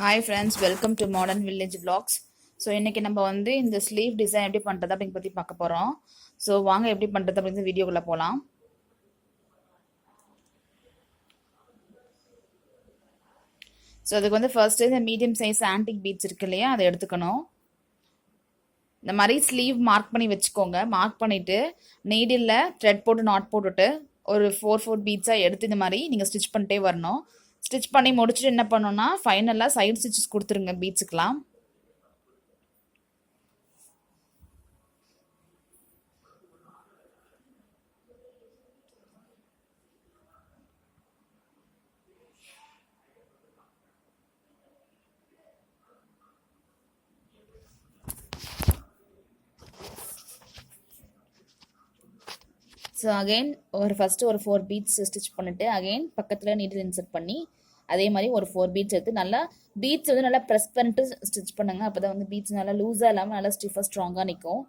Hi friends, welcome to modern village vlogs. So இன்றைக்கி நம்ம வந்து இந்த ஸ்லீவ் டிசைன் எப்படி பண்ணுறது அப்படிங்க பற்றி பார்க்க போகிறோம். ஸோ வாங்க எப்படி பண்ணுறது அப்படிங்கிற வீடியோக்குள்ளே போகலாம். ஸோ அதுக்கு வந்து ஃபர்ஸ்ட்டு இந்த மீடியம் சைஸ் ஆன்டிக் பீட்ஸ் இருக்கு இல்லையா, அதை எடுத்துக்கணும். இந்த மாதிரி ஸ்லீவ் மார்க் பண்ணி வச்சுக்கோங்க. மார்க் பண்ணிவிட்டு நீடில் த்ரெட் போட்டு நாட் போட்டுட்டு ஒரு ஃபோர் பீட்ஸாக எடுத்து இந்த மாதிரி நீங்கள் ஸ்டிச் பண்ணிட்டே வரணும். ஸ்டிச் பண்ணி முடிச்சுட்டு என்ன பண்ணணும்னா ஃபைனலாக சைடு ஸ்டிச்சஸ் கொடுத்துருங்க பீட்ஸுக்கெலாம். ஸோ அகெயின் ஃபஸ்ட்டு ஒரு 4 பீட்ஸ் ஸ்டிச் பண்ணிவிட்டு அகெயின் பக்கத்தில் நீடில் இன்சர்ட் பண்ணி அதே மாதிரி ஒரு 4 பீட்ஸ் எடுத்து நல்லா பீட்ஸ் வந்து நல்லா ப்ரெஸ் பண்ணிட்டு ஸ்டிச் பண்ணுங்கள். அப்போ தான் வந்து பீட்ஸ் நல்லா லூஸாக இல்லாமல் நல்லா ஸ்டிஃபாக ஸ்ட்ராங்காக நிற்கும்.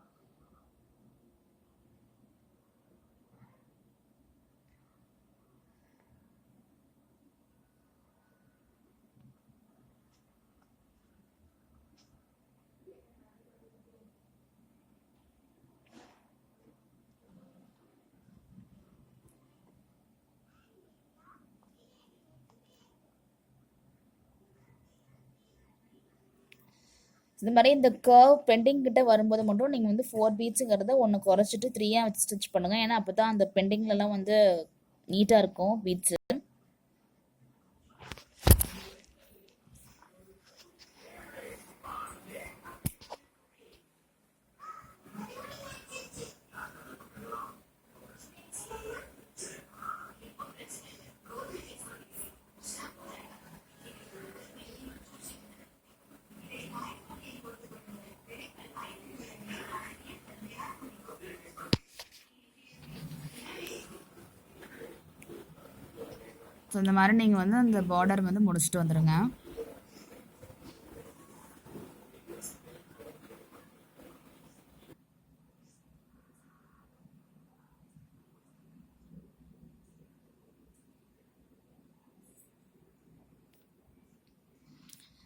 இந்த மாதிரி இந்த கர்வ் பெண்டிங் கிட்ட வரும்போது மட்டும் நீங்கள் வந்து 4 பீட்ஸுங்கிறத ஒன்று குறைச்சிட்டு 3 வச்சு ஸ்டிச் பண்ணுங்கள். ஏன்னா அப்போ தான் அந்த பெண்டிங்லலாம் வந்து நீட்டாக இருக்கும் பீட்ஸு. ஸோ இந்த மாதிரி நீங்கள் வந்து அந்த பார்டர் வந்து முடிச்சுட்டு வந்துடுங்க.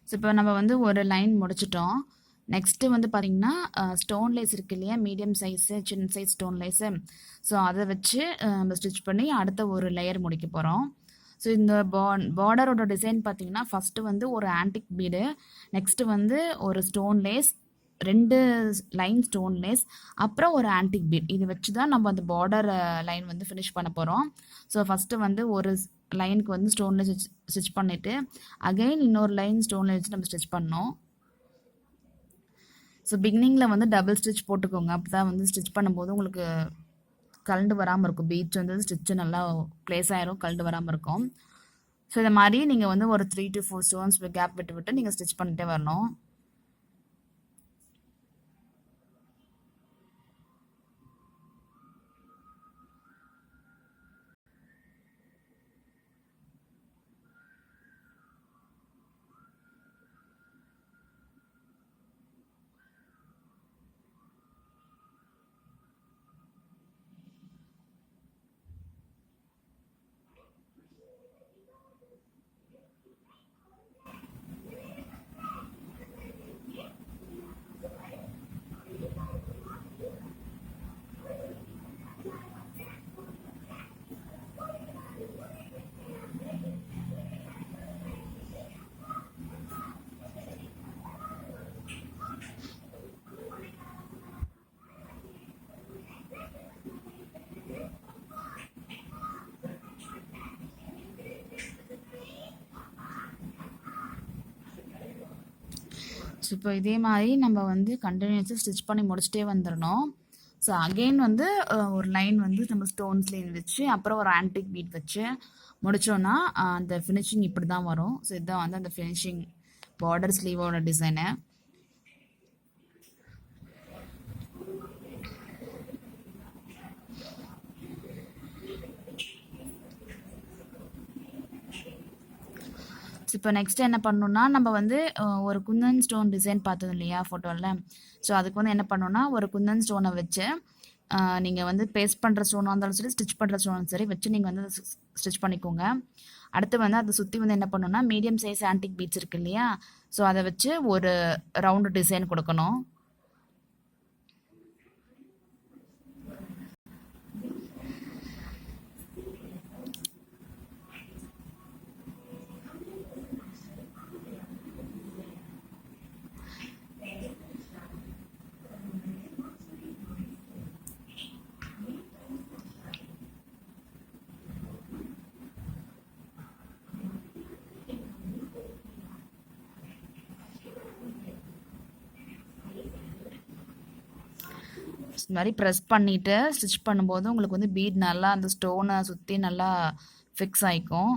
ஸோ இப்போ நம்ம வந்து ஒரு லைன் முடிச்சிட்டோம். நெக்ஸ்ட்டு வந்து பார்த்திங்கன்னா ஸ்டோன் லேஸ் இருக்குது இல்லையா, மீடியம் சைஸு சின்ன சைஸ் ஸ்டோன் லேஸு. ஸோ அதை வச்சு நம்ம ஸ்டிச் பண்ணி அடுத்த ஒரு லேயர் முடிக்க போகிறோம். ஸோ இந்த பார்டரோட டிசைன் பார்த்திங்கன்னா ஃபஸ்ட்டு வந்து ஒரு ஆன்டிக் பீடு, நெக்ஸ்ட்டு வந்து ஒரு stone lace, 2 line stone lace, அப்புறம் ஒரு ஆன்டிக் பீட். இது வச்சு தான் நம்ம அந்த பார்டர் லைன் வந்து ஃபினிஷ் பண்ண போகிறோம். ஸோ ஃபஸ்ட்டு வந்து ஒரு லைனுக்கு வந்து ஸ்டோன் லேஸ் ஸ்டிச் பண்ணிவிட்டு அகெயின் இன்னொரு லைன் ஸ்டோன் லேஸ் வச்சு நம்ம ஸ்டிச் பண்ணோம். ஸோ பிகினிங்கில் வந்து டபுள் ஸ்டிச் போட்டுக்கோங்க. அப்போ தான் வந்து ஸ்டிச் பண்ணும்போது உங்களுக்கு கலண்டு வராமல் இருக்கும். பீட்ஸ் வந்து ஸ்டிச்சு நல்லா ப்ளேஸ் ஆயிரும், கலண்டு வராமல் இருக்கும். ஸோ இந்த மாதிரி நீங்கள் வந்து ஒரு 3 to 4 ஸ்டோன்ஸ் கேப் விட்டு விட்டு நீங்கள் ஸ்டிச் பண்ணிட்டே வரணும். ஸோ இப்போ இதே மாதிரி நம்ம வந்து கண்டினியூஸாக ஸ்டிச் பண்ணி முடிச்சுட்டே வந்துடணும். ஸோ அகெயின் வந்து ஒரு லைன் வந்து நம்ம ஸ்டோன்ஸ் லைன் வச்சு அப்புறம் ஒரு ஆன்டிக் பீட் வச்சு முடித்தோன்னா அந்த ஃபினிஷிங் இப்படி தான் வரும். ஸோ இதுதான் வந்து அந்த ஃபினிஷிங் பார்டர் ஸ்லீவோட டிசைனு. இப்போ நெக்ஸ்ட் என்ன பண்ணணும்னா நம்ம வந்து ஒரு குந்தன் ஸ்டோன் டிசைன் பார்த்தது இல்லையா ஃபோட்டோவில். ஸோ அதுக்கு வந்து என்ன பண்ணணும்னா ஒரு குந்தன் ஸ்டோனை வச்சு நீங்கள் வந்து பேஸ்ட் பண்ணுற ஸ்டோனாக இருந்தாலும் சரி, ஸ்டிச் பண்ணுற ஸ்டோனாலும் சரி வச்சு நீங்கள் வந்து ஸ்டிச் பண்ணிக்கோங்க. அடுத்து வந்து அதை சுற்றி வந்து என்ன பண்ணணும்னா மீடியம் சைஸ் ஆன்டிக் பீட்ஸ் இருக்கு இல்லையா, ஸோ அதை வச்சு ஒரு ரவுண்டு டிசைன் கொடுக்கணும். இந்த மாதிரி ப்ரெஸ் பண்ணிவிட்டு ஸ்டிச் பண்ணும்போது உங்களுக்கு வந்து பீட் நல்லா அந்த ஸ்டோனை சுற்றி நல்லா ஃபிக்ஸ் ஆகிக்கும்.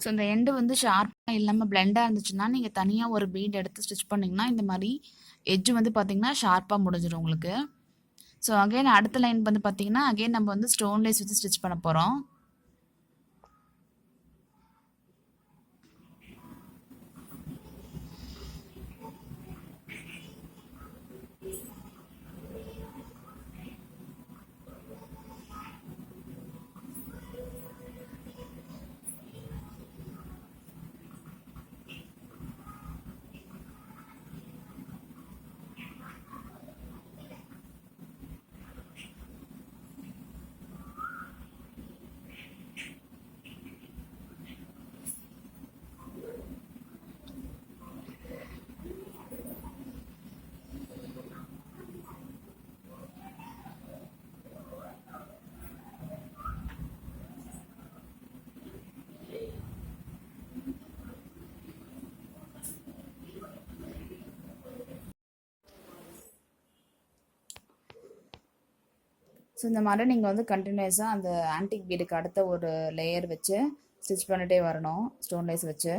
ஸோ இந்த எண்டு வந்து ஷார்ப்பாக இல்லாமல் பிளெண்டாக இருந்துச்சுன்னா நீங்கள் தனியாக ஒரு பீட் எடுத்து ஸ்டிச் பண்ணிங்கன்னா இந்த மாதிரி எட்ஜ் வந்து பார்த்திங்கன்னா ஷார்ப்பாக முடிஞ்சிடும் உங்களுக்கு. ஸோ அகைன் அடுத்த லைன் வந்து பார்த்திங்கன்னா அகைன் நம்ம வந்து ஸ்டோன் லேஸ் வச்சு ஸ்டிச் பண்ண போகிறோம். ஸோ இந்த மாதிரி நீங்கள் வந்து கண்டினியூஸாக அந்த ஆன்டிக் பீடுக்கு அடுத்த ஒரு லேயர் வச்சு ஸ்டிச் பண்ணிட்டே வரணும் ஸ்டோன் லேஸ் வச்சு.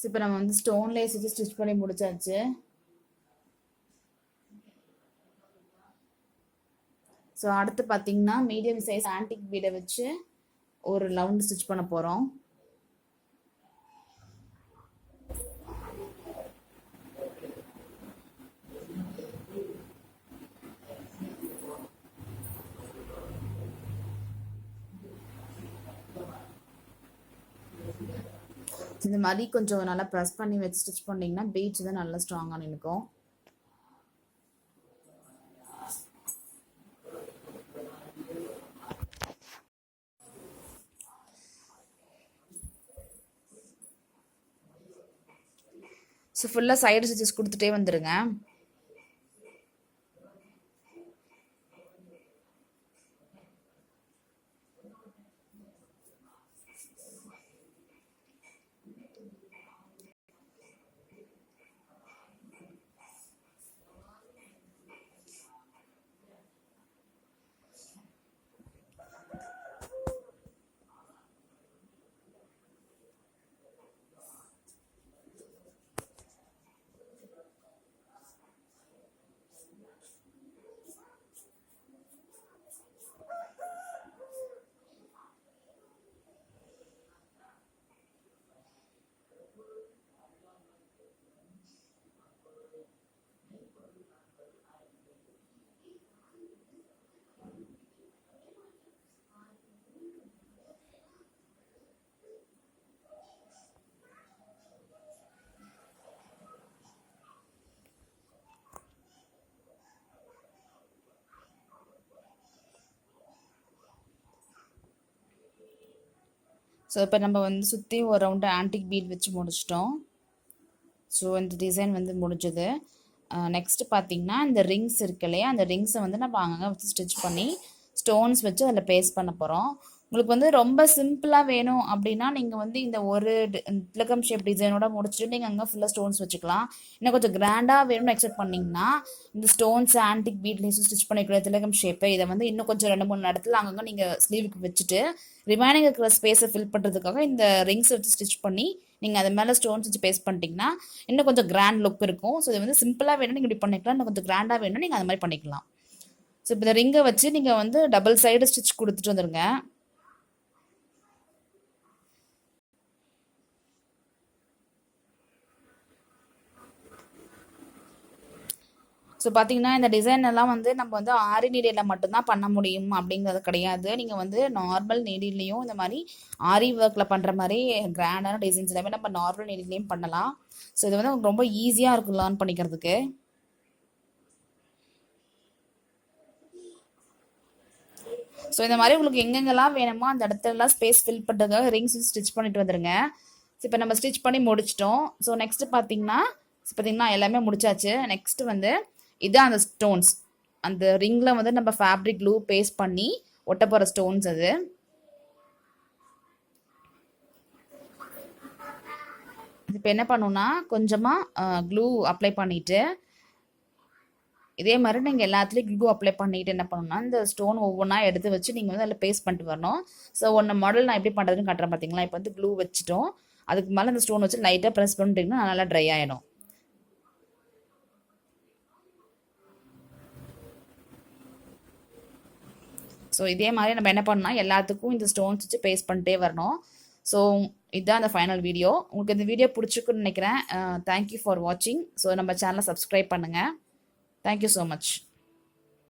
இப்போ நம்ம வந்து ஸ்டோன் லேஸ் வச்சு ஸ்டிச் பண்ணி முடிச்சாச்சு. ஸோ அடுத்து பார்த்தீங்கன்னா மீடியம் சைஸ் ஆன்டிக் பீடை வச்சு ஒரு ரவுண்ட் ஸ்டிச் பண்ண போகிறோம். இந்த மாதிரி கொஞ்சம் நல்லா ப்ரெஸ் பண்ணி வச்சு ஸ்டிச் பண்ணிங்கன்னா பீட்ஸ் தான் நல்லா ஸ்ட்ராங்காக நிற்கும். ஸோ ஃபுல்லாக சைடு ஸ்டிச்சஸ் கொடுத்துட்டே வந்துடுங்க. ஸோ இப்போ நம்ம வந்து சுற்றி ஒரு ரவுண்டு ஆன்டிக் பீட் வச்சு முடிச்சிட்டோம். ஸோ இந்த டிசைன் வந்து முடிஞ்சது. நெக்ஸ்ட்டு பார்த்தீங்கன்னா இந்த ரிங்ஸ் இருக்கு இல்லையா, அந்த ரிங்ஸை வந்து நம்ம அங்கங்கே வச்சு ஸ்டிச் பண்ணி ஸ்டோன்ஸ் வச்சு அதில் பேஸ்ட் பண்ண போகிறோம். உங்களுக்கு வந்து ரொம்ப சிம்பிளாக வேணும் அப்படின்னா நீங்கள் வந்து இந்த ஒரு திலகம் ஷேப் டிசைனோட முடிச்சுட்டு நீங்கள் அங்கே ஃபுல்லாக ஸ்டோன்ஸ் வச்சுக்கலாம். இன்னும் கொஞ்சம் கிராண்டாக வேணும்னு எக்ஸ்பெக்ட் பண்ணிங்கன்னா இந்த ஸ்டோன்ஸ் ஆன்டிக் பீட்லேயும் ஸ்டிச் பண்ணிக்கிற திலகம் ஷேப்பை இதை வந்து இன்னும் கொஞ்சம் 2-3 இடத்துல அங்கங்கே நீங்கள் ஸ்லீவுக்கு வச்சுட்டு ரிமைனிங் இருக்கிற ஸ்பேஸை ஃபில் பண்ணுறதுக்காக இந்த ரிங்ஸை வச்சு ஸ்டிச் பண்ணி நீங்கள் அது மேலே ஸ்டோன்ஸ் வச்சு பேஸ்ட் பண்ணிட்டீங்கன்னா இன்னும் கொஞ்சம் கிராண்ட் லுக் இருக்கும். ஸோ இது வந்து சிம்பிளாக வேணும் நீங்கள் இப்படி பண்ணிக்கலாம், இன்னும் கொஞ்சம் கிராண்டாக வேணும் நீங்கள் அது மாதிரி பண்ணிக்கலாம். ஸோ இப்போ இந்த ரிங்கை வச்சு நீங்கள் வந்து டபுள் சைடு ஸ்டிச் கொடுத்துட்டு வந்துடுங்க. ஸோ பார்த்தீங்கன்னா இந்த டிசைன் எல்லாம் வந்து நம்ம வந்து ஆரி நீடியில் மட்டும்தான் பண்ண முடியும் அப்படிங்கிறது கிடையாது. நீங்கள் வந்து நார்மல் நீடிலையும் இந்த மாதிரி ஆரி ஒர்க்கில் பண்ணுற மாதிரி கிராண்டான டிசைன்ஸ் எல்லாமே நம்ம நார்மல் நீடிலையும் பண்ணலாம். ஸோ இது வந்து ரொம்ப ஈஸியாக இருக்கும் லேர்ன் பண்ணிக்கிறதுக்கு. ஸோ இந்த மாதிரி உங்களுக்கு எங்கெங்கெல்லாம் வேணுமோ அந்த இடத்துலலாம் ஸ்பேஸ் ஃபில் பண்ணுறதுக்காக ரிங்ஸ் ஸ்டிச் பண்ணிட்டு வந்துடுங்க. ஸோ இப்போ நம்ம ஸ்டிச் பண்ணி முடிச்சிட்டோம். ஸோ நெக்ஸ்ட்டு பார்த்தீங்கன்னா எல்லாமே முடிச்சாச்சு. நெக்ஸ்ட்டு வந்து இதுதான் அந்த ஸ்டோன்ஸ். அந்த ரிங்கில் வந்து நம்ம ஃபேப்ரிக் க்ளூ பேஸ்ட் பண்ணி ஒட்ட போகிற ஸ்டோன்ஸ் அது. இப்போ என்ன பண்ணணும்னா கொஞ்சமாக க்ளூ அப்ளை பண்ணிவிட்டு இதே மாதிரி நீங்கள் எல்லாத்துலேயும் க்ளூ அப்ளை பண்ணிவிட்டு என்ன பண்ணணும்னா இந்த ஸ்டோன் ஒவ்வொன்றா எடுத்து வச்சு நீங்கள் வந்து அதில் பேஸ்ட் பண்ணிட்டு வரணும். ஸோ ஒன்று மாடல் நான் எப்படி பண்ணுறதுன்னு காட்டுறேன் பார்த்தீங்களா. இப்போ வந்து க்ளூ வச்சுட்டோம், அதுக்கு மேலே அந்த ஸ்டோன் வச்சு லைட்டாக ப்ரெஸ் பண்ணிட்டீங்கன்னா நல்லா ட்ரை ஆகிடும். ஸோ இதே மாதிரி நம்ம என்ன பண்ணால் எல்லாத்துக்கும் இந்த ஸ்டோன்ஸ் வச்சு பேஸ்ட் பண்ணிட்டே வரணும். ஸோ இதுதான் அந்த ஃபைனல் வீடியோ. உங்களுக்கு இந்த வீடியோ பிடிச்சிருக்குன்னு நினைக்கிறேன். தேங்க்யூ ஃபார் வாட்சிங். ஸோ நம்ம சேனலை சப்ஸ்கிரைப் பண்ணுங்கள். Thank you so much.